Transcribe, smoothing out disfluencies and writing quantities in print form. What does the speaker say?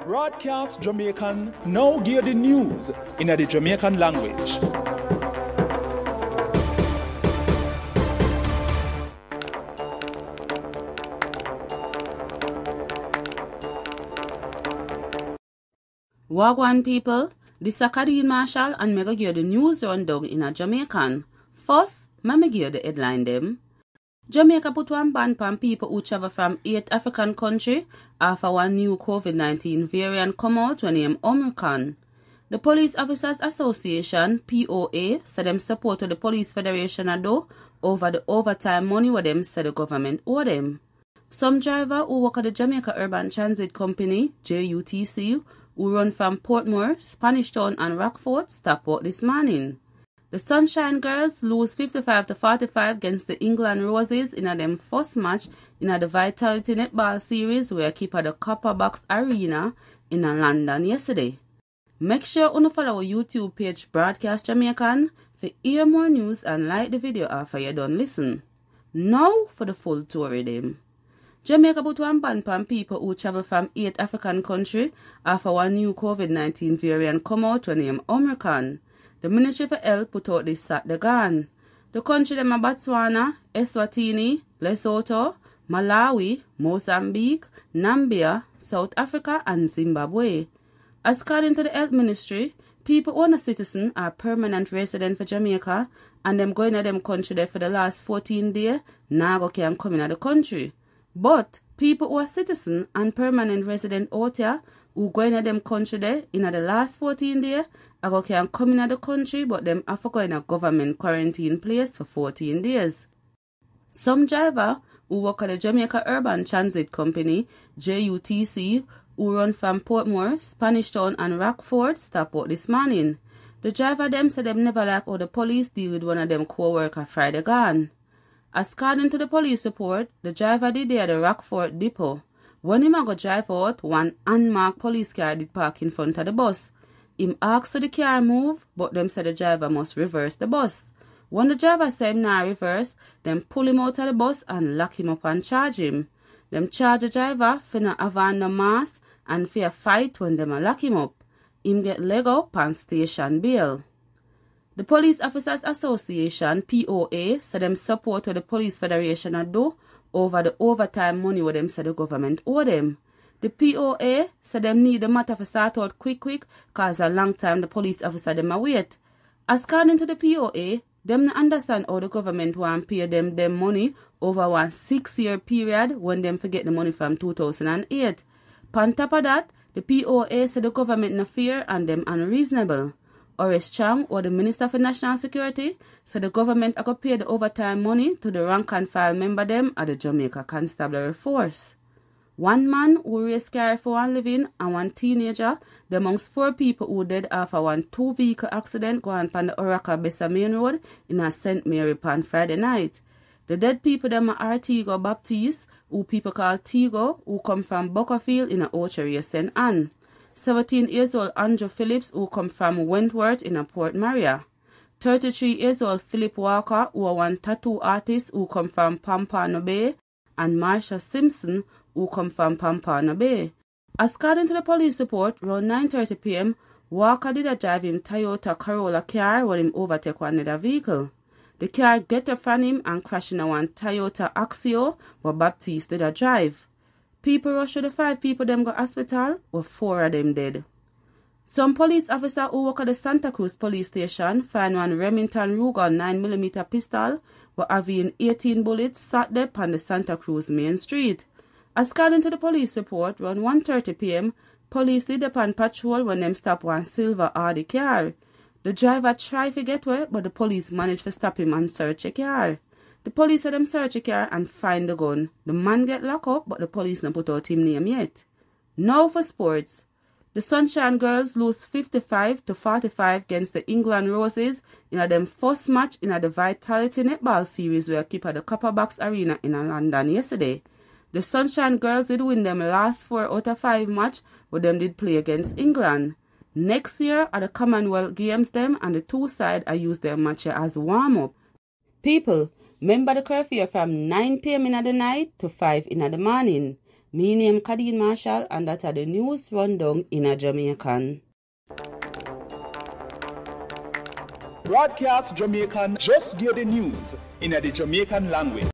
Broadcast Jamaican now gear the news in the Jamaican language. Wagwan people, this is Kadeen Marshall and me go give the news rundown in a Jamaican. First, me give the headline them. Jamaica put one ban on people who travel from 8 African countries after one new COVID-19 variant come out when named Omicron. The Police Officers Association, POA, said them support the Police Federation over the overtime money where them said the government owe them. Some driver who work at the Jamaica Urban Transit Company, JUTC, who run from Portmore, Spanish Town and Rockfort, stop out this morning. The Sunshine Girls lose 55-45 against the England Roses in them first match in the Vitality Netball Series where keep at the Copper Box Arena in London yesterday. Make sure you follow our YouTube page Broadcast Jamaican for hear more news and like the video after you done listen. Now for the full tour of them. Jamaica put one ban on people who travel from 8 African countries after one new COVID-19 variant come out when named Omicron. The Ministry for Health put out this Saturday gone. The country them are Botswana, Eswatini, Lesotho, Malawi, Mozambique, Namibia, South Africa and Zimbabwe. As according to the Health Ministry, people who are citizens are permanent resident for Jamaica and them going to them country there for the last 14 days now can come in the country. But people who are citizens and permanent resident out here who going to them country there in the last 14 days can come in the country but them have to go in a government quarantine place for 14 days. Some driver who work at the Jamaica Urban Transit Company, JUTC, who run from Portmore, Spanish Town and Rockfort stop out this morning. The driver them said them never like how the police deal with one of them co-worker Friday gone. As according to the police report, the driver did there at the Rockfort depot. When him go drive out, one unmarked police car did park in front of the bus. Him asked for the car move, but them said the driver must reverse the bus. When the driver said him nah reverse, them pull him out of the bus and lock him up and charge him. Them charge the driver for not having no mask and for a fight when them lock him up. Him get leg up and station bail. The Police Officers Association, POA, said them support what the Police Federation do over the overtime money where them said the government owe them. The POA said them need the matter for sort out quick cause a long time the police officer them a wait. As according to the POA, them not understand how the government want pay them money over one 6-year period when them forget the money from 2008. On top of that, the POA said the government not fair and them unreasonable. Horace Chang, or the Minister for National Security, said the government are going to pay the overtime money to the rank and file member them at the Jamaica Constabulary Force. One man who raised car for one living and one teenager, the amongst 4 people who died after one 2-vehicle accident going on the Oraka Bessa Main Road in a St. Mary on Friday night. The dead people them are Artigo Baptiste, who people call Tigo, who come from Buckerfield in a Ochery St. Anne. 17 years old Andrew Phillips, who come from Wentworth in a Port Maria. 33 years old Philip Walker, who are one tattoo artist who come from Pampano Bay, and Marsha Simpson, who come from Pampano Bay. As according to the police report, around 9:30 p.m., Walker did a drive him Toyota Corolla car when him overtake one other vehicle. The car get up from him and crashed in a one Toyota Axio where Baptiste did a drive. People rush to the 5 people them go hospital, or 4 of them dead. Some police officer who work at the Santa Cruz police station find one Remington Ruger 9mm pistol were having 18 bullets sat there on the Santa Cruz main street. As according to the police report, around 1:30 p.m., police did upon patrol when them stop one silver Audi car. The driver tried to get away, but the police managed to stop him and search the car. The police had them search the car and find the gun. The man get locked up, but the police not put out him name yet. Now for sports. The Sunshine Girls lose 55-45 against the England Roses in them first match in the Vitality Netball Series where keep at the Copper Box Arena in London yesterday. The Sunshine Girls did win them last 4 out of 5 match, but them did play against England. Next year at the Commonwealth Games them and the 2 sides I use their match as warm-up. People, remember the curfew from 9 p.m. in the night to 5 in the morning. Me name Kadeen Marshall and that are the news rundown in a Jamaican. Broadcast Jamaican just give the news in the Jamaican language.